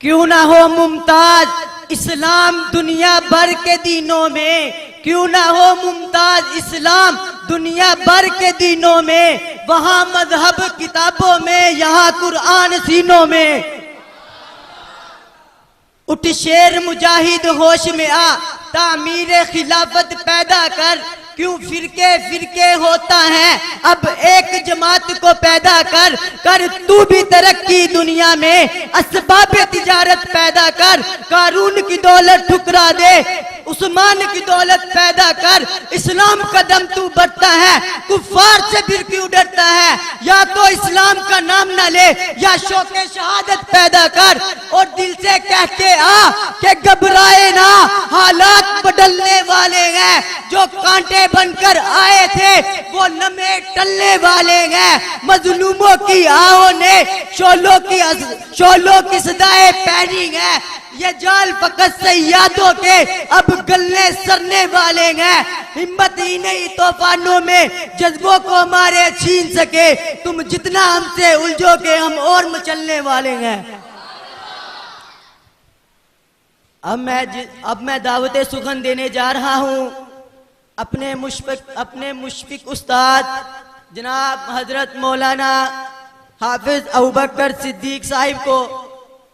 کیوں نہ ہو ممتاز اسلام دنیا بھر کے دینوں میں، کیوں نہ ہو ممتاز اسلام دنیا بھر کے دینوں میں، وہاں مذہب کتابوں میں، یہاں قرآن سینوں میں۔ اٹھ شیر مجاہد ہوش میں آ، تعمیر خلافت پیدا کر، کیوں فرقے فرقے ہوتا ہے، اب ایک جماعت کو پیدا کر، کر تو بھی ترقی دنیا میں، اسباب تجارت پیدا کر، قارون کی دولت ٹھکرا دے، عثمان کی دولت پیدا کر، اسلام قدم تو بڑھتا ہے، کفار سے پھر کیوں ڈرتا ہے، یا تو اسلام کا نام نہ لے یا شوق شہادت پیدا کر، اور دل سے کہہ کے آ کہ گھبرائے نہ، حالات بدلنے والے ہیں، جو کانٹے بن کر آئے تھے وہ لمحے ٹلنے والے ہیں، مظلوموں کی آہوں نے شولوں کی صدائے پہنی ہیں، یہ جال فقط سیادوں کے اب گلنے سرنے والے ہیں، ہمت ہی نہیں طوفانوں میں جذبوں کو ہمارے چھین سکے، تم جتنا ہم سے الجھو گے ہم اور مچلنے والے ہیں۔ اب میں دعوت سخن دینے جا رہا ہوں اپنے مشفق استاد جناب حضرت مولانا حافظ ابوبکر صدیق صاحب کو۔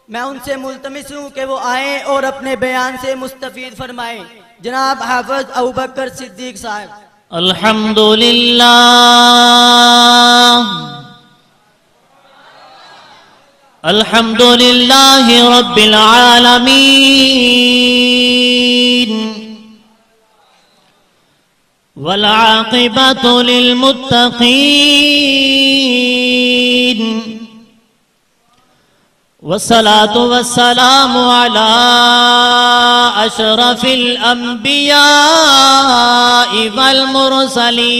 میں ان سے ملتمس ہوں کہ وہ آئیں اور اپنے بیان سے مستفید فرمائیں۔ جناب حافظ ابوبکر صدیق صاحب۔ الحمدللہ الحمدللہ رب العالمین والعاقبۃ للمتقین والصلاة والسلام على أشرف الأنبياء والمرسلين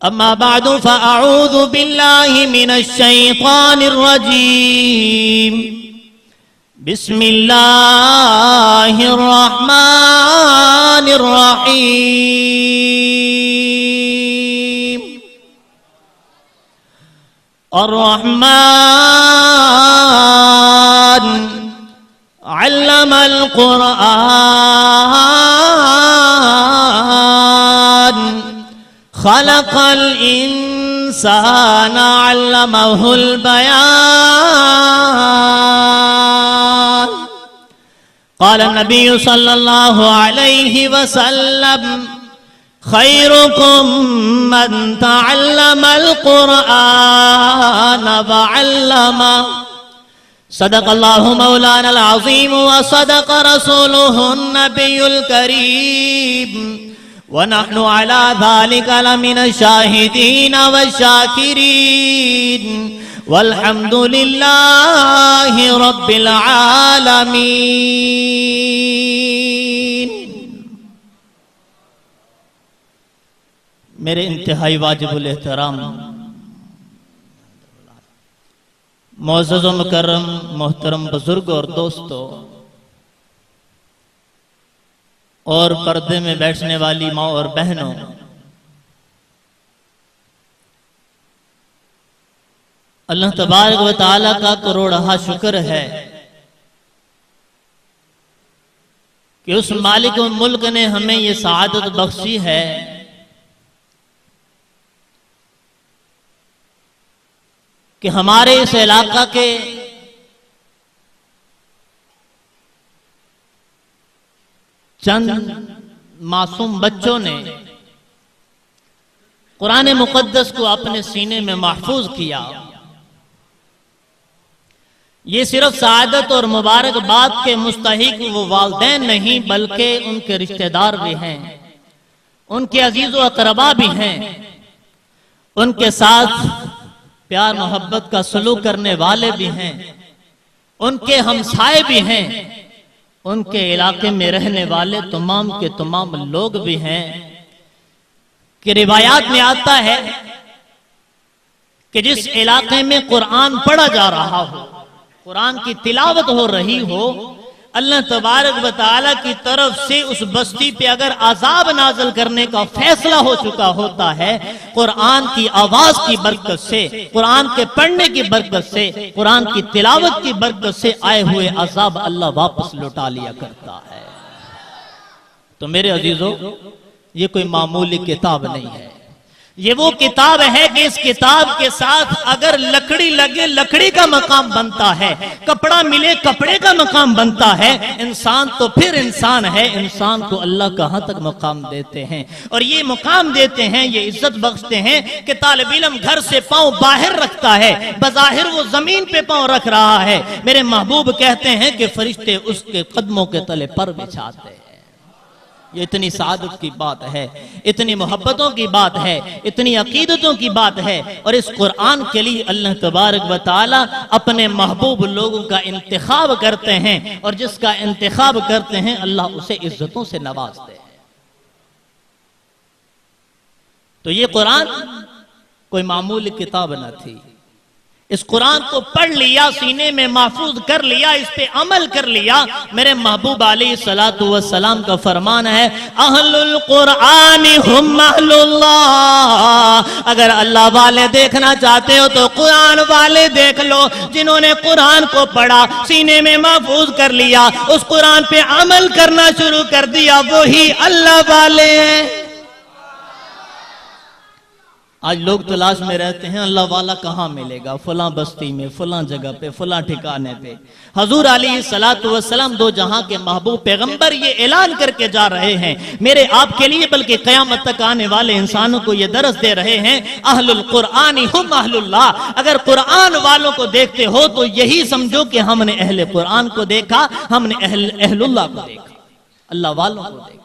أما بعد فأعوذ بالله من الشيطان الرجيم بسم الله الرحمن الرحيم الرحمن علم القرآن خلق الإنسان علمه البيان قال النبي صلى الله عليه وسلم خيركم من تعلم القرآن وعلمه صدق الله مولانا العظيم وصدق رسوله النبي الكريم ونحن على ذلك لمن الشاهدين والشاكرين والحمد لله رب العالمين۔ میرے انتہائی واجب الاحترام معزز و مکرم محترم بزرگ اور دوستو، اور پردے میں بیٹھنے والی ماں اور بہنوں، اللہ تبارک و تعالیٰ کا کروڑہا شکر ہے کہ اس مالک ملک نے ہمیں یہ سعادت بخشی ہے کہ ہمارے اس علاقہ کے چند معصوم بچوں نے قرآن مقدس کو اپنے سینے میں محفوظ کیا۔ یہ صرف سعادت اور مبارکباد کے مستحق وہ والدین نہیں بلکہ ان کے رشتہ دار بھی ہیں، ان کے عزیز و اقربا بھی ہیں، ان کے ساتھ پیار محبت کا سلوک کرنے والے بھی ہیں، ان کے ہمسائے بھی ہیں، ان کے علاقے میں رہنے والے تمام کے تمام لوگ بھی ہیں کہ روایات میں آتا ہے کہ جس علاقے میں قرآن پڑھا جا رہا ہو، قرآن کی تلاوت ہو رہی ہو، اللہ تبارک و تعالی کی طرف سے اس بستی پہ اگر عذاب نازل کرنے کا فیصلہ ہو چکا ہوتا ہے، قرآن کی آواز کی برکت سے، قرآن کے پڑھنے کی برکت سے، قرآن کی تلاوت کی برکت سے آئے ہوئے عذاب اللہ واپس لوٹا لیا کرتا ہے۔ تو میرے عزیزو، یہ کوئی معمولی کتاب نہیں ہے، یہ وہ کتاب ہے کہ اس کتاب کے ساتھ اگر لکڑی لگے لکڑی کا مقام بنتا ہے، کپڑا ملے کپڑے کا مقام بنتا ہے۔ انسان تو پھر انسان ہے، انسان کو اللہ کہاں تک مقام دیتے ہیں، اور یہ مقام دیتے ہیں، یہ عزت بخشتے ہیں کہ طالب علم گھر سے پاؤں باہر رکھتا ہے، بظاہر وہ زمین پہ پاؤں رکھ رہا ہے، میرے محبوب کہتے ہیں کہ فرشتے اس کے قدموں کے تلے پر بچھاتے ہیں۔ یہ اتنی سعادت کی بات ہے، اتنی محبتوں کی بات ہے، اتنی عقیدتوں کی بات ہے، اور اس قرآن کے لیے اللہ تبارک و تعالی اپنے محبوب لوگوں کا انتخاب کرتے ہیں، اور جس کا انتخاب کرتے ہیں اللہ اسے عزتوں سے نوازتے ہیں۔ تو یہ قرآن کوئی معمولی کتاب نہ تھی، اس قرآن کو پڑھ لیا، سینے میں محفوظ کر لیا، اس پہ عمل کر لیا۔ میرے محبوب علیہ السلام کا فرمان ہے، اہل القرآن ہم اہل اللہ۔ اگر اللہ والے دیکھنا چاہتے ہو تو قرآن والے دیکھ لو، جنہوں نے قرآن کو پڑھا، سینے میں محفوظ کر لیا، اس قرآن پہ عمل کرنا شروع کر دیا، وہی اللہ والے ہیں۔ آج لوگ تلاش میں رہتے ہیں اللہ والا کہاں ملے گا، فلاں بستی میں، فلاں جگہ پہ، فلاں ٹھکانے پہ۔ حضور علیہ السلام دو جہاں کے محبوب پیغمبر یہ اعلان کر کے جا رہے ہیں، میرے آپ کے لیے بلکہ قیامت تک آنے والے انسانوں کو یہ درس دے رہے ہیں، اہل القرآن ہم اہل اللہ۔ اگر قرآن والوں کو دیکھتے ہو تو یہی سمجھو کہ ہم نے اہل قرآن کو دیکھا، ہم نے اہل اللہ کو دیکھا، اللہ والوں کو دیکھا۔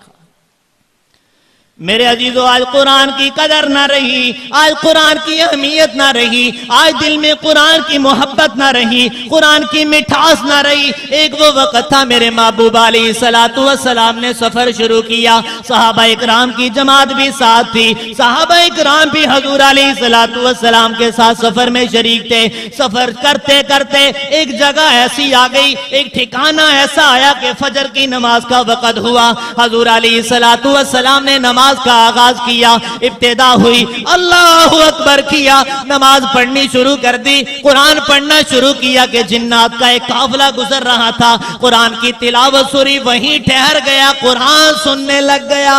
میرے عزیزو، آج قرآن کی قدر نہ رہی، آج قرآن کی اہمیت نہ رہی، آج دل میں قرآن کی محبت نہ رہی، قرآن کی مٹھاس نہ رہی۔ ایک وہ وقت تھا میرے محبوب علیہ السلام نے سفر شروع کیا، صحابہ اکرام کی جماعت بھی ساتھ تھی، صحابہ اکرام بھی حضور علیہ السلام کے ساتھ سفر میں شریک تھے۔ سفر کرتے کرتے ایک جگہ ایسی آ گئی، ایک ٹھکانہ ایسا آیا کہ فجر کی نماز کا وقت ہوا۔ حضور علیہ السلام نے نماز کا آغاز کیا، ابتدا ہوئی، اللہ اکبر کیا، نماز پڑھنی شروع کر دی، قرآن پڑھنا شروع کیا کہ جنات کا ایک قافلہ گزر رہا تھا، قرآن کی تلاوت سنی، وہیں ٹھہر گیا، قرآن سننے لگ گیا۔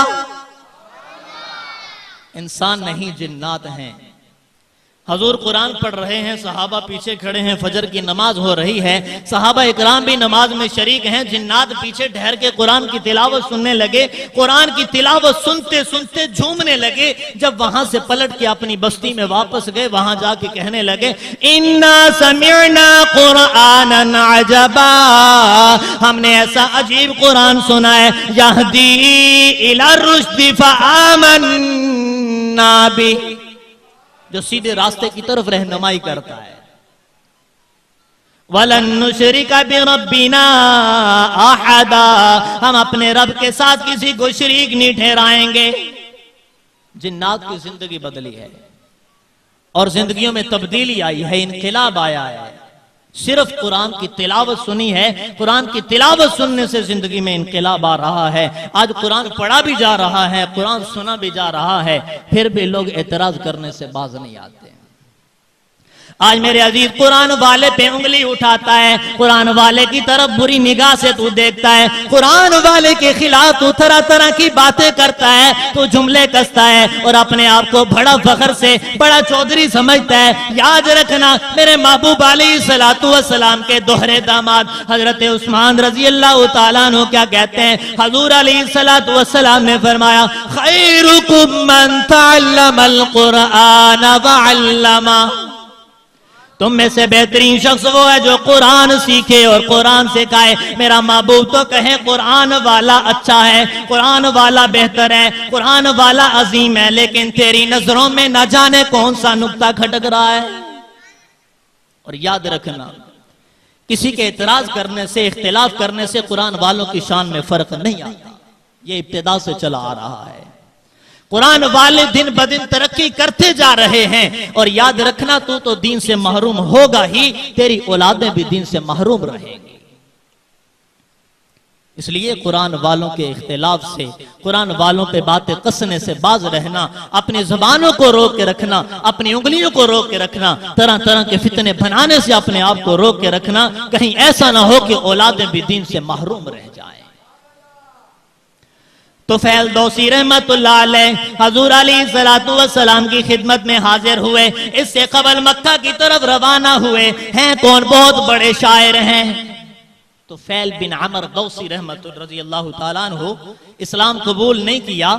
انسان نہیں، جنات ہیں۔ حضور قرآن پڑھ رہے ہیں، صحابہ پیچھے کھڑے ہیں، فجر کی نماز ہو رہی ہے، صحابہ اکرام بھی نماز میں شریک ہیں، جنات پیچھے ٹھہر کے قرآن کی تلاوت سننے لگے، قرآن کی تلاوت سنتے سنتے جھومنے لگے۔ جب وہاں سے پلٹ کے اپنی بستی میں واپس گئے، وہاں جا کے کہنے لگے، اِنَّا سَمِعْنَا قُرْآنًا عَجَبًا، ہم نے ایسا عجیب قرآن سنا ہے، یَہْدِی إِلَى الرُّشْدِ فَآمَنَّا بِهِ، جو سیدھے راستے کی طرف رہنمائی کرتا ہے۔ وَلَن نُشْرِكَ بِرَبِّنَا أَحَدًا، ہم اپنے رب کے ساتھ کسی کو شریک نہیں ٹھہرائیں گے۔ جنات کی زندگی بدلی ہے، اور زندگیوں میں تبدیلی آئی ہے، انقلاب آیا ہے۔ صرف قرآن کی تلاوت سنی ہے، قرآن کی تلاوت سننے سے زندگی میں انقلاب آ رہا ہے۔ آج قرآن پڑھا بھی جا رہا ہے، قرآن سنا بھی جا رہا ہے، پھر بھی لوگ اعتراض کرنے سے باز نہیں آتے۔ آج میرے عزیز قرآن والے پہ انگلی اٹھاتا ہے، قرآن والے کی طرف بری نگاہ سے تو دیکھتا ہے، قرآن والے کے خلاف تو طرح طرح کی باتیں کرتا ہے، تو جملے کستا ہے، اور اپنے آپ کو بڑا فخر سے بڑا چودھری سمجھتا ہے۔ یاد رکھنا، میرے محبوب علیہ السلام کے دوہرے داماد حضرت عثمان رضی اللہ تعالیٰ عنہ کیا کہتے ہیں؟ حضور علیہ السلام نے فرمایا، خیرکم من تعلم القرآن وعلمہ، تم میں سے بہترین شخص وہ ہے جو قرآن سیکھے اور قرآن سکھائے۔ میرا محبوب تو کہے قرآن والا اچھا ہے، قرآن والا بہتر ہے، قرآن والا عظیم ہے، لیکن تیری نظروں میں نہ جانے کون سا نقطہ کھٹک رہا ہے۔ اور یاد رکھنا، کسی کے اعتراض کرنے سے، اختلاف کرنے سے قرآن والوں کی شان میں فرق نہیں آتا، یہ ابتدا سے چلا آ رہا ہے۔ قرآن والے دن بدن ترقی کرتے جا رہے ہیں، اور یاد رکھنا تو دین سے محروم ہوگا ہی، تیری اولادیں بھی دین سے محروم رہیں گی۔ اس لیے قرآن والوں کے اختلاف سے، قرآن والوں پہ باتیں قسنے سے باز رہنا، اپنی زبانوں کو روک کے رکھنا، اپنی انگلیوں کو روک کے رکھنا، طرح طرح کے فتنے بنانے سے اپنے آپ کو روک کے رکھنا، کہیں ایسا نہ ہو کہ اولادیں بھی دین سے محروم رہ جائیں۔ طفیل دوسی رحمت اللہ علیہ حضور علیہ السلام کی خدمت میں حاضر ہوئے، اس سے قبل مکہ کی طرف روانہ ہوئے ہیں کون؟ بہت بڑے شاعر ہیں۔ طفیل بن عمر دوسی رحمت رضی اللہ تعالیٰ عنہ اسلام قبول نہیں کیا،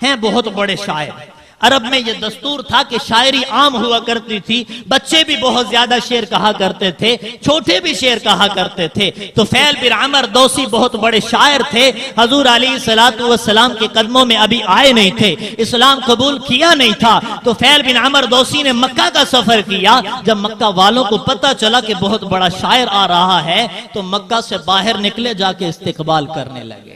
ہیں بہت بڑے شاعر۔ عرب میں یہ دستور تھا کہ شاعری عام ہوا کرتی تھی، بچے بھی بہت زیادہ شعر کہا کرتے تھے، چھوٹے بھی شعر کہا کرتے تھے۔ تو طفیل بن عمر دوسی بہت بڑے شاعر تھے، حضور علیہ السلام کے قدموں میں ابھی آئے نہیں تھے، اسلام قبول کیا نہیں تھا۔ تو طفیل بن عمر دوسی نے مکہ کا سفر کیا۔ جب مکہ والوں کو پتہ چلا کہ بہت بڑا شاعر آ رہا ہے تو مکہ سے باہر نکلے، جا کے استقبال کرنے لگے۔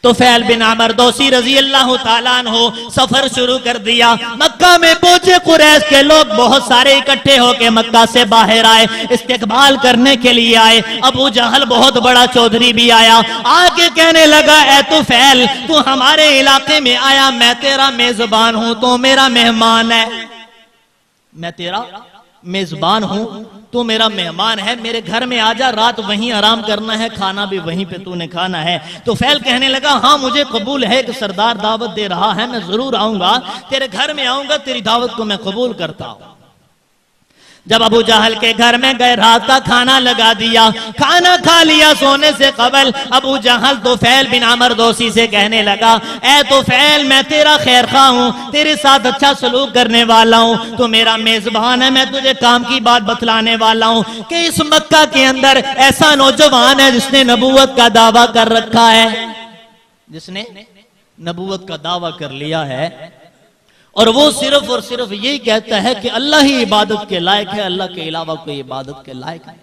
طفیل بن عمر دوسی رضی اللہ تعالیٰ عنہ سفر شروع کر دیا۔ مکہ میں پہنچے، قریش کے لوگ بہت سارے اکٹھے ہو کے مکہ سے باہر آئے، استقبال کرنے کے لیے آئے۔ ابو جہل بہت بڑا چودھری بھی آیا، آگے کہنے لگا اے طفیل تو ہمارے علاقے میں آیا، میں تیرا میزبان ہوں، تو میرا مہمان ہے۔ میں تیرا میزبان ہوں، تو میرا مہمان ہے، میرے گھر میں آجا، رات وہیں آرام کرنا ہے، کھانا بھی وہیں پہ تو نے کھانا ہے۔ تو طفیل کہنے لگا ہاں مجھے قبول ہے کہ سردار دعوت دے رہا ہے، میں ضرور آؤں گا، تیرے گھر میں آؤں گا، تیری دعوت کو میں قبول کرتا ہوں۔ جب ابو جہل کے گھر میں گئے، رات کا کھانا لگا دیا، کھانا کھا لیا، سونے سے قبل ابو جہل طفیل بن عمر دوسی سے کہنے لگا اے طفیل میں تیرا خیر خواہ ہوں، تیرے ساتھ اچھا سلوک کرنے والا ہوں، تو میرا میزبان ہے، میں تجھے کام کی بات بتلانے والا ہوں کہ اس مکہ کے اندر ایسا نوجوان ہے جس نے نبوت کا دعویٰ کر رکھا ہے، جس نے نبوت کا دعویٰ کر لیا ہے، اور وہ صرف اور صرف یہی کہتا ہے کہ اللہ ہی عبادت کے لائق ہے، اللہ کے علاوہ کوئی عبادت کے لائق نہیں۔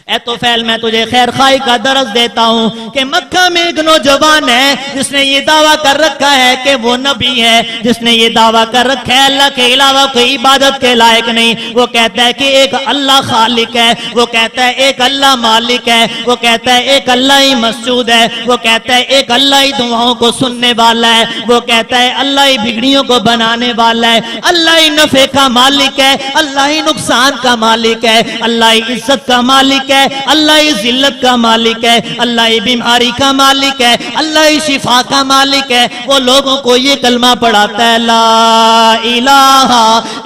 اے طفیل میں تجھے خیر خواہی کا درس دیتا ہوں کہ مکہ میں ایک نوجوان ہے جس نے یہ دعویٰ کر رکھا ہے کہ وہ نبی ہے، جس نے یہ دعویٰ کر رکھا ہے اللہ کے علاوہ کوئی عبادت کے لائق نہیں۔ وہ کہتا ہے کہ ایک اللہ خالق ہے، وہ کہتا ہے ایک اللہ مالک ہے، وہ کہتا ہے ایک اللہ ہی مسجود ہے، وہ کہتا ہے ایک اللہ ہی دعاؤں کو سننے والا ہے، وہ کہتا ہے اللہ ہی بگڑیوں کو بنانے والا ہے، اللہ ہی نفع کا مالک ہے، اللہ ہی نقصان کا مالک ہے، اللہ ہی عزت کا مالک ہے، اللہ ہی ذلت کا مالک ہے، اللہ ہی بیماری کا مالک ہے، اللہ ہی شفا کا مالک ہے۔ وہ لوگوں کو یہ کلمہ پڑھاتا ہے لا الہ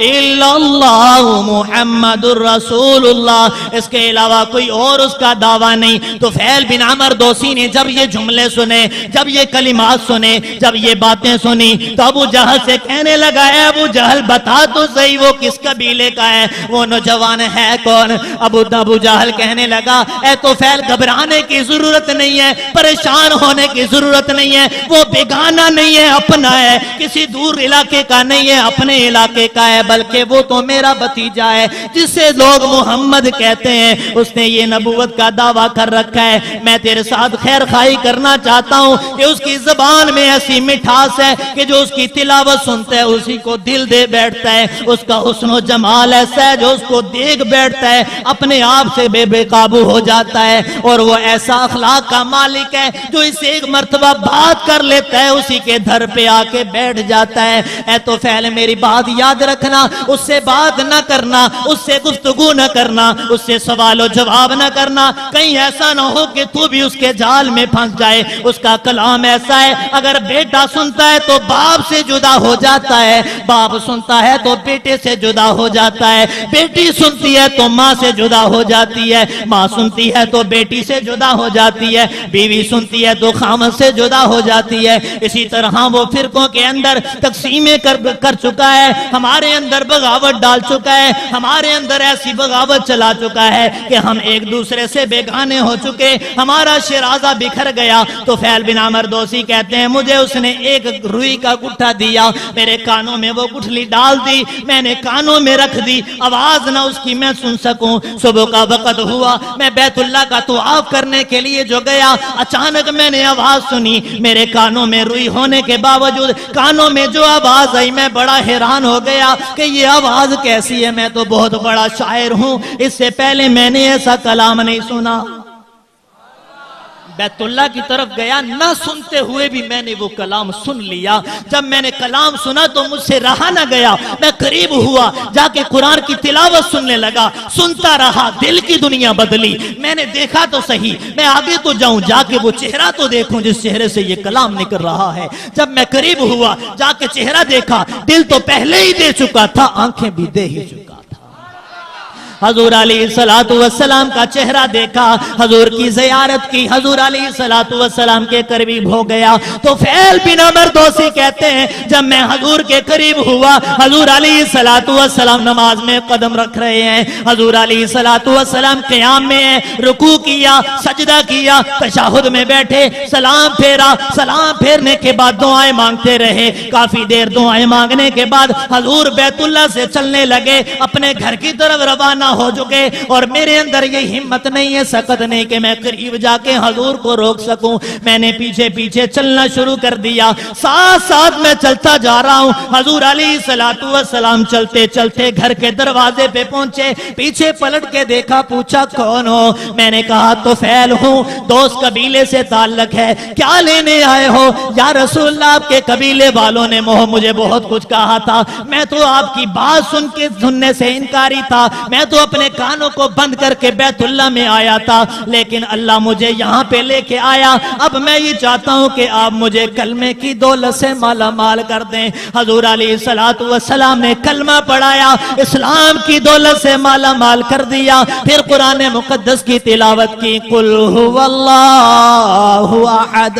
الا اللہ محمد الرسول اللہ، اس کے علاوہ کوئی اور اس کا دعویٰ نہیں۔ تو طفیل بن عمر دوسی نے جب یہ جملے سنے، جب یہ کلمات سنے، جب یہ باتیں سنی تو ابو جہل سے کہنے لگا اے ابو جہل بتا تو صحیح وہ کس قبیلے کا ہے، وہ نوجوان ہے کون؟ ابو جہل کہنے لگا اے طفیل گھبرانے کی ضرورت نہیں ہے، پریشان ہونے کی ضرورت نہیں ہے، وہ بیگانہ نہیں ہے، اپنا ہے، کسی دور علاقے کا نہیں ہے، اپنے علاقے کا ہے، بلکہ وہ تو میرا بھتیجا ہے جسے لوگ محمد کہتے ہیں، اس نے یہ نبوت کا دعویٰ کر رکھا ہے۔ میں تیرے ساتھ خیر خواہی کرنا چاہتا ہوں کہ اس کی زبان میں ایسی مٹھاس ہے کہ جو اس کی تلاوت سنتا ہے اسی کو دل دے بیٹھتا ہے، اس کا حسن و جمال ایسا ہے جو اس کو دیکھ بیٹھتا ہے، اپنے آپ سے بے قابو ہو جاتا ہے، اور وہ ایسا اخلاق کا مالک ہے جو اسے ایک مرتبہ بات کر لیتا ہے اسی کے دھر پہ آ کے بیٹھ جاتا ہے۔ اے طفیل میری بات یاد رکھنا، اس سے بات نہ کرنا، اس سے گفتگو نہ کرنا، اس سے سوال و جواب نہ کرنا، کہیں ایسا نہ ہو کہ تو بھی اس کے جال میں پھنس جائے۔ اس کا کلام ایسا ہے اگر بیٹا سنتا ہے تو باپ سے جدا ہو جاتا ہے، باپ سنتا ہے تو بیٹے سے جدا ہو جاتا ہے، بیٹی سنتی ہے تو ماں سے جدا ہو جاتی ہے، ماں سنتی ہے تو بیٹی سے جدا ہو جاتی ہے، بیوی سنتی ہے تو خامد سے جدا ہو جاتی ہے۔ اسی طرح وہ فرقوں کے اندر تقسیمیں کر چکا ہے، ہمارے اندر بغاوت ڈال چکا ہے، ہمارے اندر ایسی بغاوت چلا چکا ہے کہ ہم ایک دوسرے سے بیگانے ہو چکے، ہمارا شرازہ بکھر گیا۔ تو طفیل بن عمر دوسی کہتے ہیں مجھے اس نے ایک روئی کا گٹھا دیا، میرے کانوں میں وہ گٹھلی ڈال دی، میں نے کانوں میں رکھ دی، آواز نہ اس کی میں سن سکوں۔ صبح کا وقت ہوا، میں بیت اللہ کا طواف کرنے کے لیے جو گیا، اچانک میں نے آواز سنی، میرے کانوں میں روئی ہونے کے باوجود کانوں میں جو آواز آئی میں بڑا حیران ہو گیا کہ یہ آواز کیسی ہے، میں تو بہت بڑا شاعر ہوں، اس سے پہلے میں نے ایسا کلام نہیں سنا۔ بیتullah کی طرف گیا، نہ سنتے ہوئے بھی میں نے وہ کلام سن لیا۔ جب میں نے کلام سنا تو مجھ سے رہا نہ گیا، میں قریب ہوا، جا کے قرآن کی تلاوت سننے لگا، سنتا رہا، دل کی دنیا بدلی۔ میں نے دیکھا تو صحیح، میں آگے تو جاؤں، جا کے وہ چہرہ تو دیکھوں جس چہرے سے یہ کلام نکل رہا ہے۔ جب میں قریب ہوا، جا کے چہرہ دیکھا، دل تو پہلے ہی دے چکا تھا، آنکھیں بھی دے ہی چکا۔ حضور علیہ السلام کا چہرہ دیکھا، حضور کی زیارت کی، حضور علیہ السلام کے قریب ہو گیا۔ تو فیل بن عمر دوسی کہتے ہیں جب میں حضور کے قریب ہوا، حضور علیہ السلام نماز میں قدم رکھ رہے ہیں، حضور علیہ السلام قیام میں ہیں، رکوع کیا، سجدہ کیا، تشہد میں بیٹھے، سلام پھیرا، سلام پھیرنے کے بعد دعائیں مانگتے رہے۔ کافی دیر دعائیں مانگنے کے بعد حضور بیت اللہ سے چلنے لگے، اپنے گھر کی طرف روانہ ہو چکے، اور میرے اندر یہ ہمت نہیں ہے، سکت نہیں کہ میں قریب جا کے حضور کو روک سکوں۔ میں نے پیچھے پیچھے چلنا شروع کر دیا، ساتھ ساتھ میں چلتا جا رہا ہوں۔ حضور علیہ السلام چلتے چلتے گھر کے دروازے پہ پہنچے، پیچھے پلٹ کے دیکھا، پوچھا کون ہو؟ میں نے کہا طفیل ہوں، دوست قبیلے سے تعلق ہے، کیا لینے آئے ہو؟ یا رسول اللہ آپ کے قبیلے والوں نے مجھے بہت کچھ کہا تھا، میں تو آپ کی بات سننے سے انکاری تھا، میں تو اپنے کانوں کو بند کر کے بیت اللہ میں آیا تھا، لیکن اللہ مجھے یہاں پہ لے کے آیا، اب میں یہ چاہتا ہوں کہ آپ مجھے کلمے کی دولت سے مالا مال کر دیں۔ حضور علیہ السلام نے کلمہ پڑھایا، اسلام کی دولت سے مالا مال کر دیا، پھر قرآن مقدس کی تلاوت کی، قل هو اللہ احد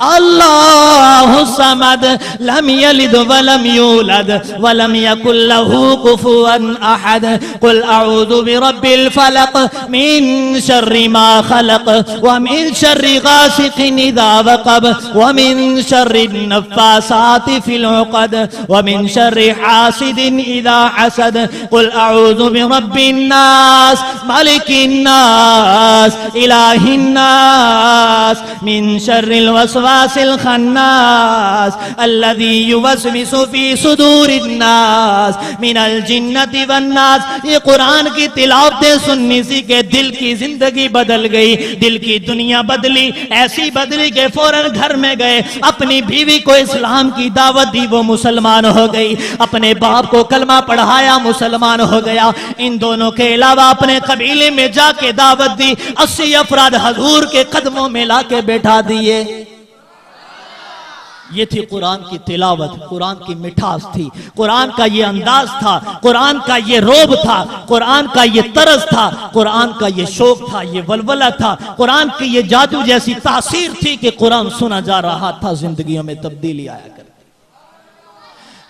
اللہ الصمد لم یلد ولم یولد ولم یکن له کفوا احد قل اعوذ برب الفلق من شر ما خلق ومن شر غاسق اذا وقب ومن شر النفاثات في العقد ومن شر حاسد اذا حسد قل اعوذ برب الناس ملك الناس اله الناس من شر الوسواس الخناس الذي يوسوس في صدور الناس من الجنة والناس۔ یہ قرآن کی تلاوتیں سننی سی کہ دل کی زندگی بدل گئی، دل کی دنیا بدلی، ایسی بدلی کہ فوراً گھر میں گئے، اپنی بیوی کو اسلام کی دعوت دی، وہ مسلمان ہو گئی، اپنے باپ کو کلمہ پڑھایا، مسلمان ہو گیا۔ ان دونوں کے علاوہ اپنے قبیلے میں جا کے دعوت دی، 80 افراد حضور کے قدموں میں لا کے بیٹھا دیے۔ یہ تھی قرآن کی تلاوت، قرآن کی مٹھاس تھی، قرآن کا یہ انداز تھا، قرآن کا یہ روب تھا، قرآن کا یہ طرز تھا، قرآن کا یہ شوق تھا، یہ ولولہ تھا، قرآن کی یہ جادو جیسی تاثیر تھی کہ قرآن سنا جا رہا تھا، زندگیوں میں تبدیلی آیا کرتی۔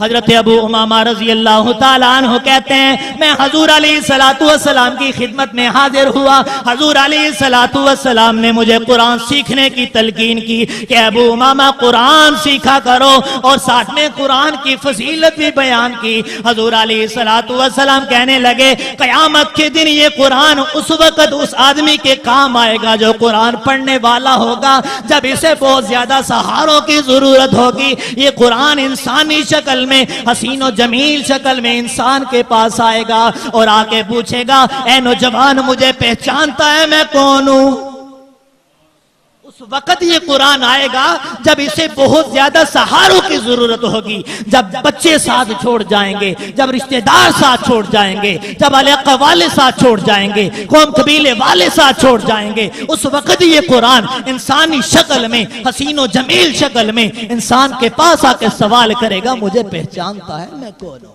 حضرت ابو امامہ رضی اللہ تعالیٰ عنہ کہتے ہیں میں حضور علیہ السلام کی خدمت میں حاضر ہوا، حضور علیہ السلام نے مجھے قرآن سیکھنے کی تلقین کی کہ ابو امامہ قرآن سیکھا کرو، اور ساتھ میں قرآن کی فضیلت بھی بیان کی۔ حضور علیہ السلام کہنے لگے قیامت کے دن یہ قرآن اس وقت اس آدمی کے کام آئے گا جو قرآن پڑھنے والا ہوگا، جب اسے بہت زیادہ سہاروں کی ضرورت ہوگی۔ یہ قرآن انسانی شکل میں، حسین و جمیل شکل میں انسان کے پاس آئے گا اور آ کے پوچھے گا اے نوجوان مجھے پہچانتا ہے میں کون ہوں؟ اس وقت یہ قرآن آئے گا جب اسے بہت زیادہ سہاروں کی ضرورت ہوگی، جب بچے ساتھ چھوڑ جائیں گے، جب رشتہ دار ساتھ چھوڑ جائیں گے، جب علاقہ والے ساتھ چھوڑ جائیں گے، قوم قبیلے والے ساتھ چھوڑ جائیں گے، اس وقت یہ قرآن انسانی شکل میں، حسین و جمیل شکل میں انسان کے پاس آ کے سوال کرے گا مجھے پہچانتا ہے میں کون ہوں؟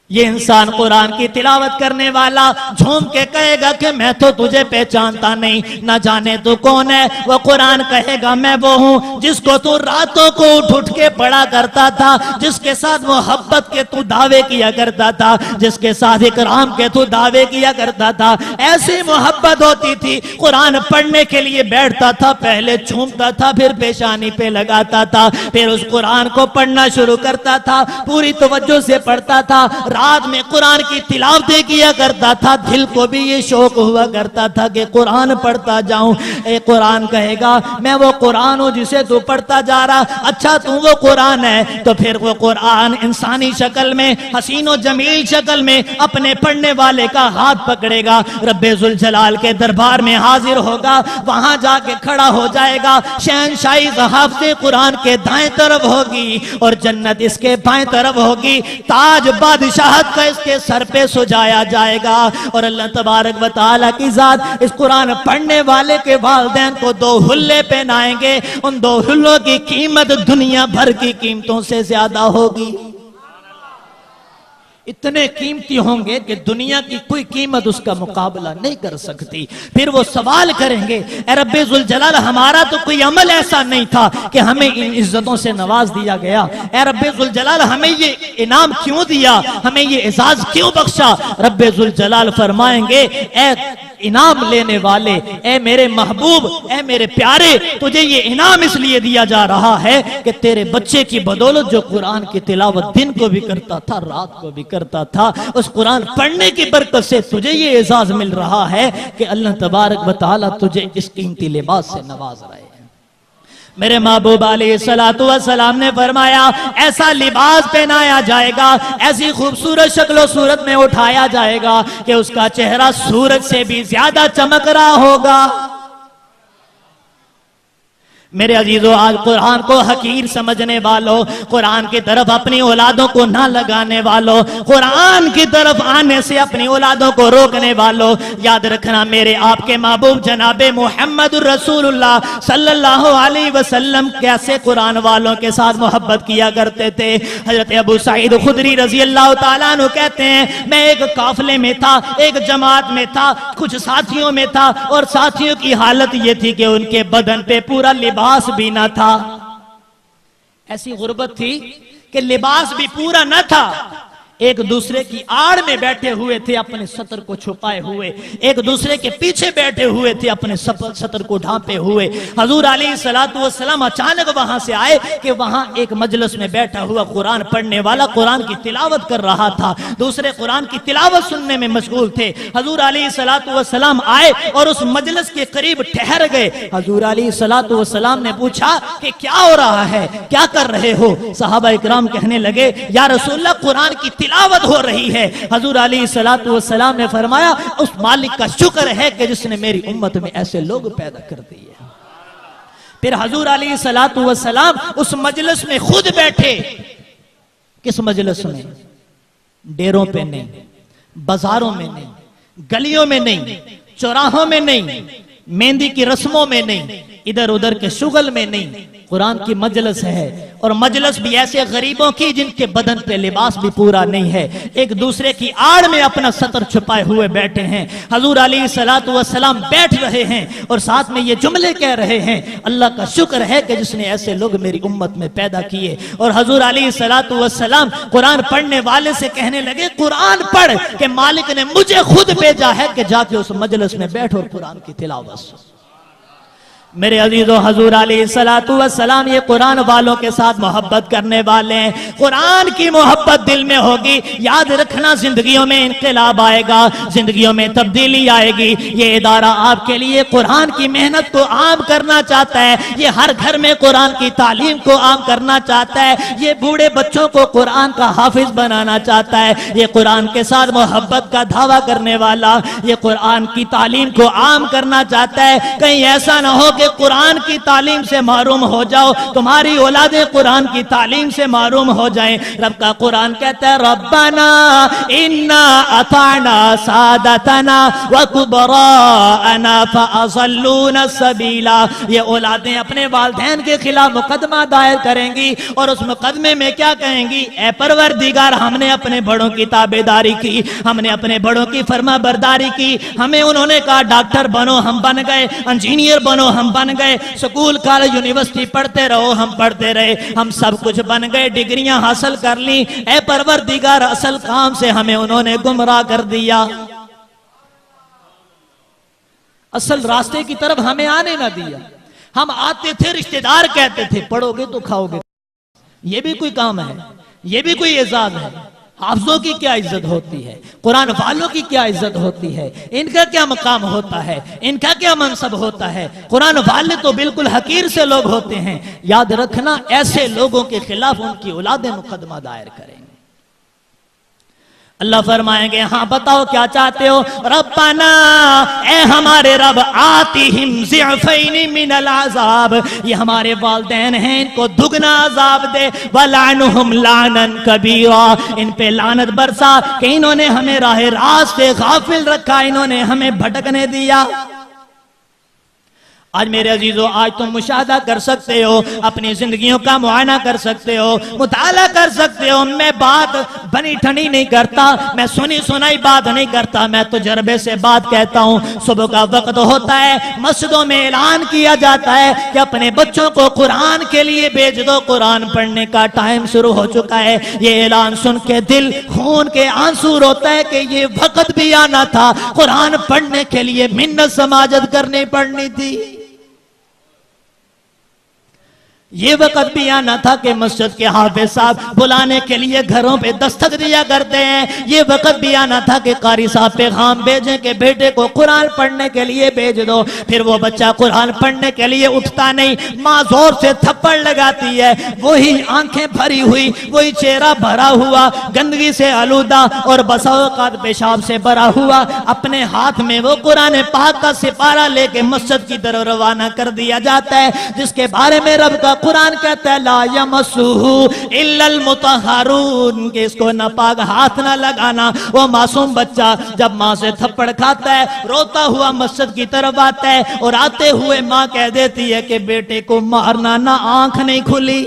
یہ انسان قرآن کی تلاوت کرنے والا جھوم کے کہے گا کہ میں تو تجھے پہچانتا نہیں، نہ جانے تو کون ہے۔ وہ قرآن کہے گا میں وہ ہوں جس کو تو راتوں کو اٹھ کے پڑھا کرتا تھا، جس کے ساتھ محبت کے تو دعوے کیا کرتا تھا، جس کے ساتھ اکرام کے تو دعوے کیا کرتا تھا۔ ایسی محبت ہوتی تھی، قرآن پڑھنے کے لیے بیٹھتا تھا، پہلے چومتا تھا، پھر پیشانی پہ لگاتا تھا، پھر اس قرآن کو پڑھنا شروع کرتا تھا، پوری توجہ سے پڑھتا تھا، رات میں قرآن کی تلاوتیں کیا کرتا تھا، دل کو بھی یہ شوق ہوا کرتا تھا کہ قرآن پڑھتا جاؤں۔ اے قرآن کہے گا میں وہ قرآن ہوں جسے تو پڑھتا جا رہا، اچھا تو وہ قرآن ہے، تو پھر وہ قرآن انسانی شکل میں، حسین و جمیل شکل میں اپنے پڑھنے والے کا ہاتھ پکڑے گا، رب ذوالجلال کے دربار میں حاضر ہوگا، وہاں جا کے کھڑا ہو جائے گا، شہنشاہی حافظ قرآن کے دائیں طرف ہوگی اور جنت اس کے بائیں طرف ہوگی، تاج بادشاہت کا اس کے سر پہ سجایا جائے گا، اور اللہ تبارک و تعالیٰ کی ذات اس قرآن پڑھنے والے کے والدین کو 2 حلے پہنائیں گے، ان 2 حلوں کی قیمت دنیا بھر کی قیمتوں سے زیادہ ہوگی، اتنے قیمتی ہوں گے کہ دنیا کی کوئی قیمت اس کا مقابلہ نہیں کر سکتی۔ پھر وہ سوال کریں گے اے رب ذوالجلال ہمارا تو کوئی عمل ایسا نہیں تھا کہ ہمیں ان عزتوں سے نواز دیا گیا، اے رب ذوالجلال ہمیں یہ انعام کیوں دیا، ہمیں یہ اعزاز کیوں بخشا؟ رب ذوالجلال فرمائیں گے اے انعام لینے والے، اے میرے محبوب، اے میرے پیارے، تجھے یہ انعام اس لیے دیا جا رہا ہے کہ تیرے بچے کی بدولت جو قرآن کی تلاوت دن کو بھی کرتا تھا رات کو بھی کرتا تھا، اس قرآن پڑھنے کی برکت سے تجھے یہ اعزاز مل رہا ہے کہ اللہ تبارک و تعالیٰ تجھے اس قیمتی لباس سے نواز رہے ہیں۔ میرے محبوب علیہ السلام نے فرمایا ایسا لباس پہنایا جائے گا، ایسی خوبصورت شکل و صورت میں اٹھایا جائے گا کہ اس کا چہرہ سورج سے بھی زیادہ چمک رہا ہوگا۔ میرے عزیزو، آج قرآن کو حقیر سمجھنے والوں، قرآن کی طرف اپنی اولادوں کو نہ لگانے والوں، قرآن کی طرف آنے سے اپنی اولادوں کو روکنے والوں، یاد رکھنا میرے آپ کے محبوب جناب محمد رسول اللہ صلی اللہ علیہ وسلم کیسے قرآن والوں کے ساتھ محبت کیا کرتے تھے۔ حضرت ابو سعید خدری رضی اللہ تعالیٰ عنہ کہتے ہیں میں ایک قافلے میں تھا، ایک جماعت میں تھا، کچھ ساتھیوں میں تھا، اور ساتھیوں کی حالت یہ تھی کہ ان کے بدن پہ پورا لباس بھی نہ تھا، ایسی غربت تھی کہ لباس بھی پورا نہ تھا، ایک دوسرے کی آڑ میں بیٹھے ہوئے تھے اپنے سطر کو چھپائے ہوئے، ایک دوسرے کے پیچھے بیٹھے ہوئے تھے اپنے سطر کو ڈھانپے ہوئے۔ حضور علیہ السلام اچانک وہاں سے آئے کہ وہاں ایک مجلس میں بیٹھا ہوا قرآن پڑھنے والا قرآن کی تلاوت کر رہا تھا، دوسرے قرآن کی تلاوت سننے میں مشغول تھے۔ حضور علیہ السلام آئے اور اس مجلس کے قریب ٹھہر گئے۔ حضور علیہ السلام نے پوچھا کہ کیا ہو رہا ہے، کیا کر رہے ہو؟ صحابہ اکرام کہنے لگے یا رسول اللہ قرآن کی تلاوت ہو رہی ہے۔ حضور علیہ السلام نے فرمایا اس مالک کا شکر ہے کہ جس نے میری امت میں ایسے لوگ پیدا کر دیے۔ پھر حضور علیہ السلام اس مجلس میں خود بیٹھے، کس مجلس میں؟ ڈیروں پہ نہیں، بازاروں میں نہیں، گلیوں میں نہیں، چوراہوں میں نہیں، مہندی کی رسموں میں نہیں، ادھر ادھر کے شغل میں نہیں، قرآن کی مجلس ہے، اور مجلس بھی ایسے غریبوں کی جن کے بدن پہ لباس بھی پورا نہیں ہے، ایک دوسرے کی آڑ میں اپنا سطر چھپائے ہوئے بیٹھے ہیں۔ حضور علیہ السلام بیٹھ رہے ہیں اور ساتھ میں یہ جملے کہہ رہے ہیں اللہ کا شکر ہے کہ جس نے ایسے لوگ میری امت میں پیدا کیے۔ اور حضور علیہ السلام قرآن پڑھنے والے سے کہنے لگے قرآن پڑھ کہ مالک نے مجھے خود بھیجا ہے کہ جا کے اس مجلس میں بیٹھ اور قرآن کی تلاوت سن۔ میرے عزیزو، حضور علیہ السلام یہ قرآن والوں کے ساتھ محبت کرنے والے ہیں، قرآن کی محبت دل میں ہوگی، یاد رکھنا زندگیوں میں انقلاب آئے گا، زندگیوں میں تبدیلی آئے گی۔ یہ ادارہ آپ کے لیے قرآن کی محنت کو عام کرنا چاہتا ہے، یہ ہر گھر میں قرآن کی تعلیم کو عام کرنا چاہتا ہے، یہ بوڑھے بچوں کو قرآن کا حافظ بنانا چاہتا ہے، یہ قرآن کے ساتھ محبت کا دعویٰ کرنے والا یہ قرآن کی تعلیم کو عام کرنا چاہتا ہے۔ کہیں ایسا نہ ہو کہ قرآن کی تعلیم سے محروم ہو جاؤ، تمہاری اولادیں قرآن کی تعلیم سے محروم ہو جائیں۔ رب کا قرآن کہتا ہے ربنا انا اطعنا سادتنا وکبراءنا فاضلونا السبیلا، یہ اولادیں اپنے والدین کے خلاف مقدمہ دائر کریں گی اور اس مقدمے میں کیا کہیں گی؟ اے پروردگار ہم نے اپنے بڑوں کی تابعداری کی، ہم نے اپنے بڑوں کی فرما برداری کی، ہمیں انہوں نے کہا ڈاکٹر بنو ہم بن گئے، انجینئر بنو ہم بن گئے، سکول کالج یونیورسٹی پڑھتے رہو ہم پڑھتے رہے، ہم سب کچھ بن گئے، ڈگریاں حاصل کر لی، اے پروردگار اصل کام سے ہمیں انہوں نے گمراہ کر دیا، اصل راستے کی طرف ہمیں آنے نہ دیا۔ ہم آتے تھے، رشتہ دار کہتے تھے پڑھو گے تو کھاؤ گے، یہ بھی کوئی کام ہے، یہ بھی کوئی اعزاز ہے۔ حافظوں کی کیا عزت ہوتی ہے، قرآن والوں کی کیا عزت ہوتی ہے، ان کا کیا مقام ہوتا ہے، ان کا کیا منصب ہوتا ہے۔ قرآن والے تو بالکل حقیر سے لوگ ہوتے ہیں۔ یاد رکھنا، ایسے لوگوں کے خلاف ان کی اولادیں مقدمہ دائر کریں گے۔ اللہ فرمائیں گے ہاں بتاؤ کیا چاہتے ہو؟ ربنا، اے ہمارے رب، آتیہم ضعفین من العذاب، یہ ہمارے والدین ہیں، ان کو دگنا عذاب دے، ولعنہم لعنا کبیرا، ان پہ لعنت برسا کہ انہوں نے ہمیں راہ راست سے غافل رکھا، انہوں نے ہمیں بھٹکنے دیا۔ آج میرے عزیزو، آج تم مشاہدہ کر سکتے ہو، اپنی زندگیوں کا معائنہ کر سکتے ہو، مطالعہ کر سکتے ہو۔ میں بات بنی ٹھنی نہیں کرتا، میں سنی سنائی بات نہیں کرتا، میں تجربے سے بات کہتا ہوں۔ صبح کا وقت ہوتا ہے، مسجدوں میں اعلان کیا جاتا ہے کہ اپنے بچوں کو قرآن کے لیے بھیج دو، قرآن پڑھنے کا ٹائم شروع ہو چکا ہے۔ یہ اعلان سن کے دل خون کے آنسو روتا ہے کہ یہ وقت بھی آنا تھا، قرآن پڑھنے کے لیے منت سماجت کرنی پڑنی تھی۔ یہ وقت بھی آنا تھا کہ مسجد کے حافظ صاحب بلانے کے لیے گھروں پہ دستک دیا کرتے ہیں۔ یہ وقت بھی آنا تھا کہ قاری صاحب پیغام بھیجیں کہ بیٹے کو قرآن پڑھنے کے لیے بھیج دو۔ پھر وہ بچہ قرآن پڑھنے کے لیے اٹھتا نہیں، ماں زور سے تھپڑ لگاتی ہے، وہی آنکھیں بھری ہوئی، وہی چہرہ بھرا ہوا، گندگی سے آلودہ اور بسا اوقات پیشاب سے بھرا ہوا، اپنے ہاتھ میں وہ قرآن پاک کا سپارہ لے کے مسجد کی طرف روانہ کر دیا جاتا ہے، جس کے بارے میں رب کا قرآن کہتا ہے لا یمسہ الا المطہرون، کہ اس کو ناپاک ہاتھ نہ لگانا۔ وہ معصوم بچہ جب ماں سے تھپڑ کھاتا ہے، روتا ہوا مسجد کی طرف آتا ہے، اور آتے ہوئے ماں کہہ دیتی ہے کہ بیٹے کو مارنا نہ، آنکھ نہیں کھلی۔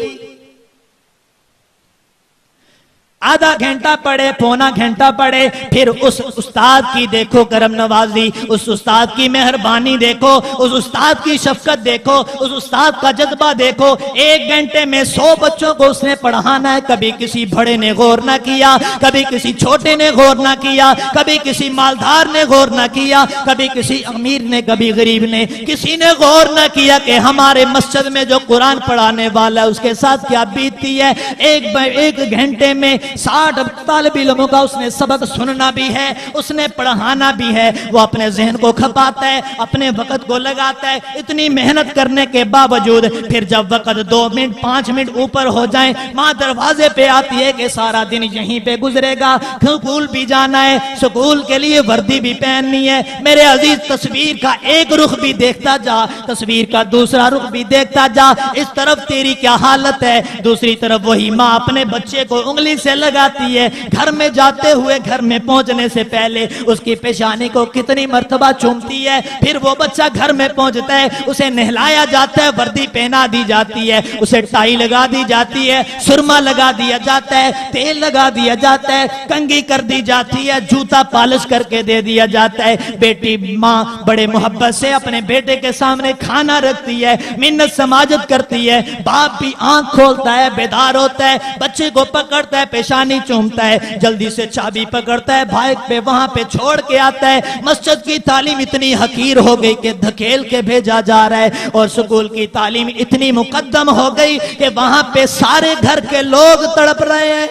آدھا گھنٹہ پڑھے، پونا گھنٹہ پڑھے، پھر اس استاد کی دیکھو کرم نوازی، اس استاد کی مہربانی دیکھو، اس استاد کی شفقت دیکھو، اس استاد کا جذبہ دیکھو۔ ایک گھنٹے میں 100 بچوں کو اس نے پڑھانا ہے۔ کبھی کسی بڑے نے غور نہ کیا، کبھی کسی چھوٹے نے غور نہ کیا، کبھی کسی مالدار نے غور نہ کیا، کبھی کسی امیر نے، کبھی غریب نے، کسی نے غور نہ کیا کہ ہمارے مسجد میں جو قرآن پڑھانے والا ہے اس کے ساتھ کیا بیتتی ہے۔ ایک گھنٹے میں 60 طالب علموں کا اس نے سبق سننا بھی ہے، اس نے پڑھانا بھی ہے۔ وہ اپنے ذہن کو کھپاتا ہے، اپنے وقت کو لگاتا ہے۔ اتنی محنت کرنے کے باوجود پھر جب وقت 2 منٹ 5 منٹ اوپر ہو جائیں، ماں دروازے پہ آتی ہے کہ سارا دن یہیں پہ گزرے گا، سکول بھی جانا ہے، سکول کے لیے وردی بھی پہننی ہے۔ میرے عزیز، تصویر کا ایک رخ بھی دیکھتا جا، تصویر کا دوسرا رخ بھی دیکھتا جا۔ اس طرف تیری کیا حالت ہے، دوسری طرف وہی ماں اپنے بچے کو انگلی سے لگاتی ہے۔ گھر میں جاتے ہوئے، گھر میں پہنچنے سے پہلے اس کی پیشانی کو کتنی مرتبہ چومتی ہے۔ پھر وہ بچہ گھر میں پہنچتا ہے، اسے نہلایا جاتا ہے، وردی پہنا دی جاتی ہے، اسے ٹائی لگا دی جاتی ہے، سرما لگا دیا جاتا ہے، تیل لگا دیا جاتا ہے، کنگھی کر دی جاتی ہے، جوتا پالش کر کے دے دیا جاتا ہے۔ بیٹی ماں بڑے محبت سے اپنے بیٹے کے سامنے کھانا رکھتی ہے، منت سماجت کرتی ہے۔ باپ بھی آنکھ کھولتا ہے، بیدار ہوتا ہے، بچے کو پکڑتا ہے، پیشانی چومتا ہے، جلدی سے چابی پکڑتا ہے، بھائی پہ وہاں پہ چھوڑ کے آتا ہے۔ مسجد کی تعلیم اتنی حقیر ہو گئی کہ دھکیل کے بھیجا جا رہا ہے، اور سکول کی تعلیم اتنی مقدم ہو گئی کہ وہاں پہ سارے گھر کے لوگ تڑپ رہے ہیں۔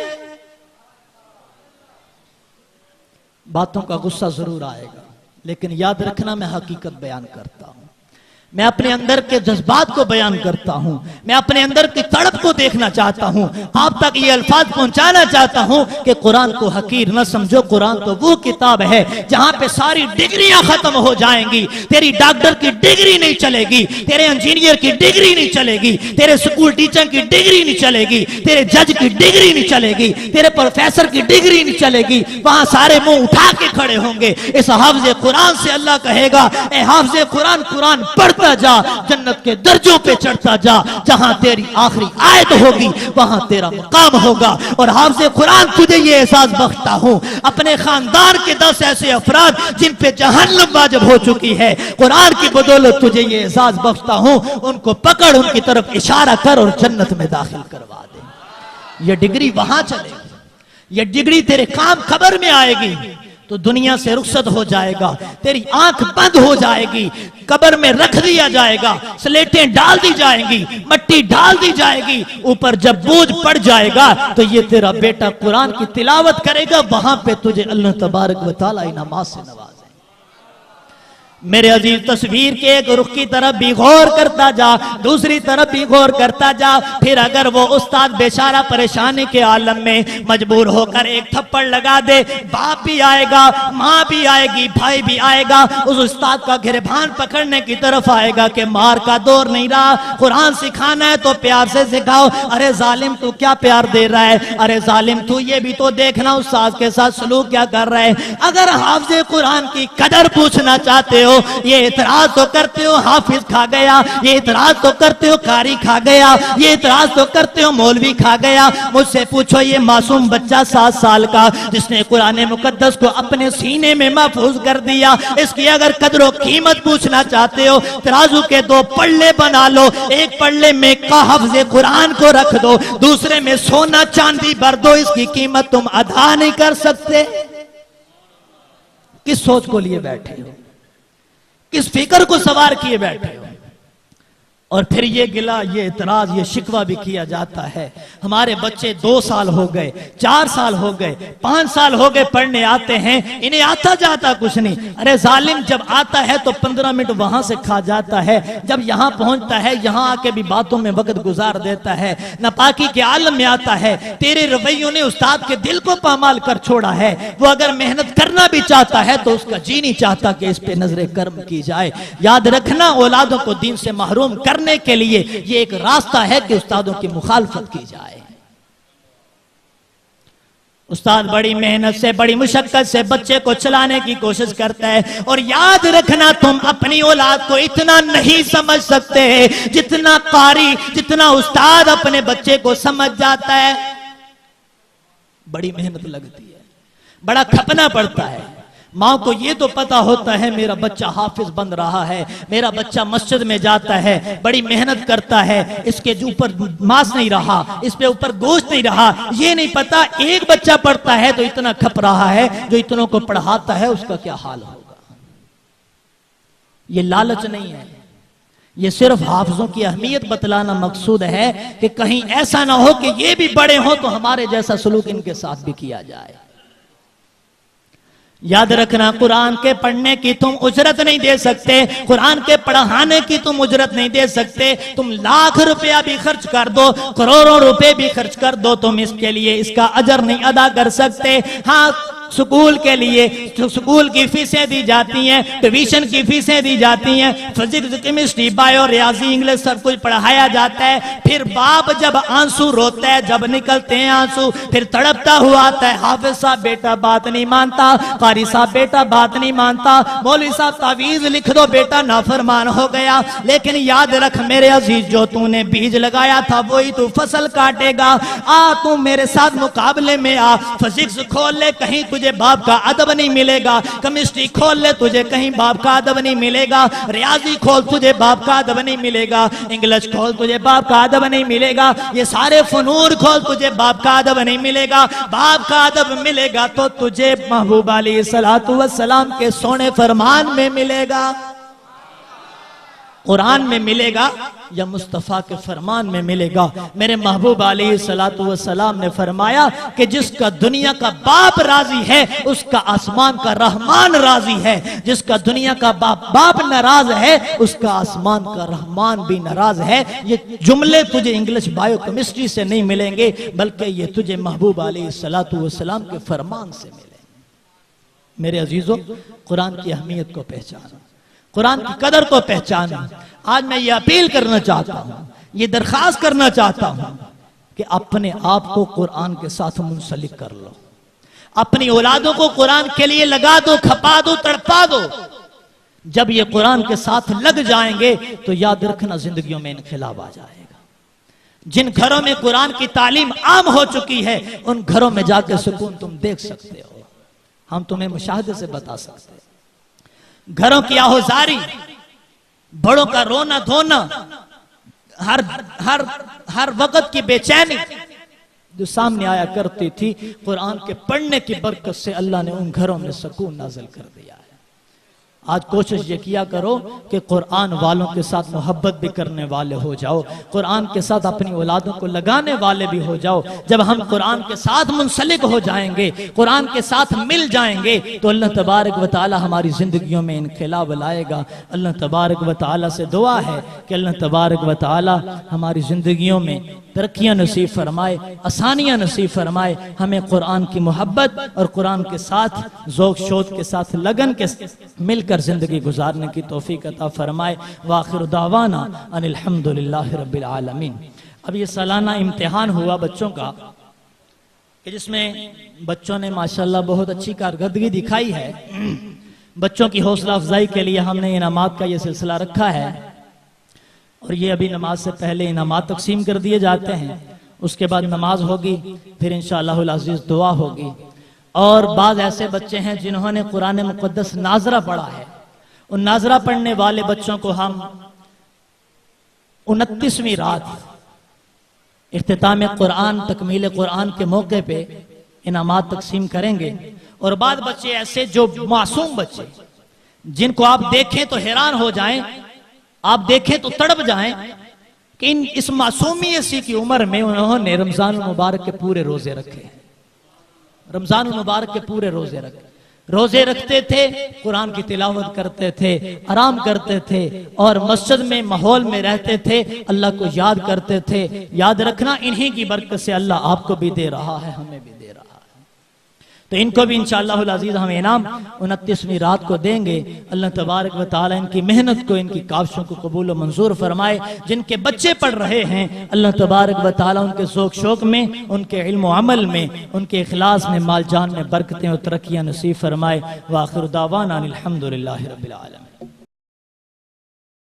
باتوں کا غصہ ضرور آئے گا، لیکن یاد رکھنا میں حقیقت بیان کرتا ہوں، میں اپنے اندر کے جذبات کو بیان کرتا ہوں، میں اپنے اندر کی تڑپ کو دیکھنا چاہتا ہوں، آپ تک یہ الفاظ پہنچانا چاہتا ہوں کہ قرآن کو حقیر نہ سمجھو۔ قرآن تو وہ کتاب ہے جہاں پہ ساری ڈگریاں ختم ہو جائیں گی۔ تیری ڈاکٹر کی ڈگری نہیں چلے گی، تیرے انجینئر کی ڈگری نہیں چلے گی، تیرے سکول ٹیچر کی ڈگری نہیں چلے گی، تیرے جج کی ڈگری نہیں چلے گی، تیرے پروفیسر کی ڈگری نہیں چلے گی۔ وہاں سارے منہ اٹھا کے کھڑے ہوں گے۔ اس حافظ قرآن سے اللہ کہے گا، اے حافظ قرآن، قرآن پڑھ جا، جنت کے درجوں پہ چڑھتا جا، جہاں تیری آخری آیت ہوگی وہاں تیرا مقام ہوگا۔ اور حافظ قرآن تجھے یہ احساس بخشتا ہوں، اپنے خاندان کے 10 ایسے افراد جن پہ جہنم واجب ہو چکی ہے، قرآن کی بدولت تجھے یہ احساس بخشتا ہوں، ان کو پکڑ، ان کی طرف اشارہ کر اور جنت میں داخل کروا دے۔ یہ ڈگری وہاں چلے گی، یہ ڈگری تیرے کام خبر میں آئے گی۔ تو دنیا سے رخصت ہو جائے گا، تیری آنکھ بند ہو جائے گی، قبر میں رکھ دیا جائے گا، سلیٹیں ڈال دی جائیں گی، مٹی ڈال دی جائے گی، اوپر جب بوجھ پڑ جائے گا تو یہ تیرا بیٹا قرآن کی تلاوت کرے گا، وہاں پہ تجھے اللہ تبارک و تعالیٰ انعامات سے نوازے۔ میرے عزیز تصویر کے ایک رخ کی طرف بھی غور کرتا جا، دوسری طرف بھی غور کرتا جا، پھر اگر وہ استاد بیچارہ پریشانی کے عالم میں مجبور ہو کر ایک تھپڑ لگا دے، باپ بھی آئے گا، ماں بھی آئے گی، بھائی بھی آئے گا، اس استاد کا گریبان پکڑنے کی طرف آئے گا کہ مار کا دور نہیں رہا، قرآن سکھانا ہے تو پیار سے سکھاؤ، ارے ظالم تو کیا پیار دے رہا ہے، ارے ظالم تو یہ بھی تو دیکھنا استاد کے ساتھ سلوک کیا کر رہا ہے۔ اگر حافظ قرآن کی قدر پوچھنا چاہتے ہو، یہ اعتراض تو کرتے ہو حافظ کھا گیا، یہ اعتراض تو کرتے ہو قاری کھا گیا، یہ اعتراض تو کرتے ہو مولوی کھا گیا، مجھ سے پوچھو یہ معصوم بچہ 7 سال کا جس نے قرآن مقدس کو اپنے سینے میں محفوظ کر دیا، اس کی اگر قدر و قیمت پوچھنا چاہتے ہو، ترازو کے 2 پلڑے بنا لو، ایک پلڑے میں حافظ قرآن کو رکھ دو، دوسرے میں سونا چاندی بھر دو، اس کی قیمت تم ادا نہیں کر سکتے۔ کس سوچ کو لیے بیٹھے ہو، کس فکر کو سوار کیے بیٹھے ہو؟ اور پھر یہ گلہ، یہ اعتراض، یہ شکوہ بھی کیا جاتا ہے، ہمارے بچے 2 سال ہو گئے، 4 سال ہو گئے، 5 سال ہو گئے پڑھنے آتے ہیں، انہیں آتا جاتا کچھ نہیں۔ ارے ظالم جب آتا ہے تو 15 منٹ وہاں سے کھا جاتا ہے، جب یہاں پہنچتا ہے یہاں آ کے بھی باتوں میں وقت گزار دیتا ہے، ناپاکی کے عالم میں آتا ہے۔ تیرے رویوں نے استاد کے دل کو پامال کر چھوڑا ہے، وہ اگر محنت کرنا بھی چاہتا ہے تو اس کا جی نہیں چاہتا کہ اس پہ نظر کرم کی جائے۔ یاد رکھنا، اولادوں کو دین سے محروم کرنے کے لیے یہ ایک راستہ ہے کہ استادوں کی مخالفت کی جائے۔ استاد بڑی محنت سے، بڑی مشقت سے بچے کو چلانے کی کوشش کرتا ہے، اور یاد رکھنا تم اپنی اولاد کو اتنا نہیں سمجھ سکتے جتنا قاری، جتنا استاد اپنے بچے کو سمجھ جاتا ہے۔ بڑی محنت لگتی ہے، بڑا کھپنا پڑتا ہے۔ ماں کو یہ تو پتا ہوتا ہے میرا بچہ حافظ بن رہا ہے، میرا بچہ مسجد میں جاتا ہے، بڑی محنت کرتا ہے، اس کے اوپر ماس نہیں رہا، اس پہ اوپر گوشت نہیں رہا، یہ نہیں پتا ایک بچہ پڑھتا ہے تو اتنا کھپ رہا ہے، جو اتنوں کو پڑھاتا ہے اس کا کیا حال ہوگا۔ یہ لالچ نہیں ہے، یہ صرف حافظوں کی اہمیت بتلانا مقصود ہے کہ کہیں ایسا نہ ہو کہ یہ بھی بڑے ہوں تو ہمارے جیسا سلوک ان کے ساتھ بھی کیا جائے۔ یاد رکھنا، قرآن کے پڑھنے کی تم اجرت نہیں دے سکتے، قرآن کے پڑھانے کی تم اجرت نہیں دے سکتے، تم لاکھ روپیہ بھی خرچ کر دو، کروڑوں روپے بھی خرچ کر دو، تم اس کے لیے اس کا اجر نہیں ادا کر سکتے۔ ہاں، سکول کے لیے سکول کی فیسیں دی جاتی ہیں، ٹیوشن کی فیسیں دی جاتی ہیں، فزکس، کیمسٹری، بایو، ریاضی، انگلش سب کچھ پڑھایا جاتا ہے۔ پھر باپ جب آنسو روتا ہے، جب نکلتے ہیں آنسو، پھر تڑپتا ہوا آتا ہے، حافظ صاحب بیٹا بات نہیں مانتا، قاری صاحب بیٹا بات نہیں مانتا، مولوی صاحب تعویذ لکھ دو بیٹا نافرمان ہو گیا۔ لیکن یاد رکھ میرے عزیز، جو تو نے بیج لگایا تھا وہی تو فصل کاٹے گا۔ تو میرے ساتھ مقابلے میں آ، فزکس کھول لے، کہیں تجھے باپ کا ادب نہیں ملے گا، کیمسٹری کھول لے، تجھے کہیں باپ کا ادب نہیں ملے گا، ریاضی کھول، تجھے باپ کا ادب نہیں ملے گا، انگلش کھول، تجھے باپ کا ادب نہیں ملے گا، یہ سارے فنون کھول، تجھے باپ کا ادب نہیں ملے گا۔ باپ کا ادب ملے گا تو تجھے محبوب علیہ السلام کے سونے فرمان میں ملے گا، قرآن میں ملے گا یا مصطفیٰ کے فرمان میں ملے گا۔ میرے محبوب علیہ السلام نے فرمایا کہ جس کا دنیا کا باپ راضی ہے اس کا آسمان کا رحمان راضی ہے، جس کا دنیا کا باپ ناراض ہے اس کا آسمان کا رحمان بھی ناراض ہے۔ یہ جملے تجھے انگلش بایو کیمسٹری سے نہیں ملیں گے، بلکہ یہ تجھے محبوب علیہ السلام کے فرمان سے ملیں گے۔ میرے عزیزو، قرآن کی اہمیت کو پہچانو، قرآن کی قدر کو پہچانا۔ آج میں یہ اپیل کرنا چاہتا ہوں، یہ درخواست کرنا چاہتا ہوں کہ اپنے آپ کو قرآن کے ساتھ منسلک کر لو، اپنی اولادوں کو قرآن کے لیے لگا دو، کھپا دو، تڑپا دو۔ جب یہ قرآن کے ساتھ لگ جائیں گے تو یاد رکھنا زندگیوں میں انقلاب آ جائے گا۔ جن گھروں میں قرآن کی تعلیم عام ہو چکی ہے ان گھروں میں جا کے سکون تم دیکھ سکتے ہو، ہم تمہیں مشاہدے سے بتا سکتے ہیں۔ گھروں کی آہوزاری، بڑوں کا رونا دھونا، ہر وقت کی بے چینی، جو سامنے آیا کرتی تھی، قرآن کے پڑھنے کی برکت سے اللہ نے ان گھروں میں سکون نازل کر دیا ہے۔ آج کوشش یہ کیا کرو کہ قرآن والوں کے ساتھ محبت بھی کرنے والے ہو جاؤ، قرآن کے ساتھ اپنی اولادوں کو لگانے والے بھی ہو جاؤ۔ جب ہم قرآن کے ساتھ منسلک ہو جائیں گے، قرآن کے ساتھ مل جائیں گے، تو اللہ تبارک و تعالی ہماری زندگیوں میں انقلاب لائے گا۔ اللہ تبارک و تعالی سے دعا ہے کہ اللہ تبارک و تعالی ہماری زندگیوں میں ترقیاں نصیب فرمائے، آسانیاں نصیب فرمائے، ہمیں قرآن کی محبت اور قرآن کے ساتھ ذوق شوق کے ساتھ لگن کے مل کر زندگی گزارنے کی توفیق عطا فرمائے۔ وآخر دعوانا ان الحمدللہ رب العالمین۔ اب یہ سالانہ امتحان ہوا بچوں کا کہ جس میں بچوں نے ماشاءاللہ بہت اچھی کارکردگی دکھائی ہے۔ بچوں کی حوصلہ افزائی کے لیے ہم نے انعامات کا یہ سلسلہ رکھا ہے، اور یہ ابھی نماز سے پہلے انعامات تقسیم کر دیے جاتے ہیں، اس کے بعد نماز ہوگی، پھر انشاءاللہ العزیز دعا ہوگی۔ اور بعض ایسے بچے ہیں جنہوں نے قرآن مقدس ناظرہ پڑھا ہے، ان ناظرہ پڑھنے والے بچوں کو ہم 29ویں رات اختتام قرآن، تکمیل قرآن کے موقع پہ انعامات تقسیم کریں گے۔ اور بعض بچے ایسے جو معصوم بچے، جن کو آپ دیکھیں تو حیران ہو جائیں، آپ دیکھیں تو تڑپ جائیں کہ اس معصومیت کی عمر میں انہوں نے رمضان المبارک کے پورے روزے رکھے، رمضان المبارک کے پورے روزے رکھے، روزے رکھتے تھے، قرآن کی تلاوت کرتے تھے، آرام کرتے تھے، اور مسجد میں ماحول میں رہتے تھے، اللہ کو یاد کرتے تھے۔ یاد رکھنا انہی کی برکت سے اللہ آپ کو بھی دے رہا ہے، ہمیں بھی دے رہا ہے۔ تو ان کو بھی انشاءاللہ العزیز ہم انعام 29ویں رات کو دیں گے۔ اللہ تبارک و تعالی ان کی محنت کو، ان کی کاوشوں کو قبول و منظور فرمائے۔ جن کے بچے پڑھ رہے ہیں، اللہ تبارک و تعالی ان کے ذوق شوق میں، ان کے علم و عمل میں، ان کے اخلاص میں، مال جان میں برکتیں اور ترقیاں نصیب فرمائے۔ وآخر دعوانا الحمدللہ رب العالمین۔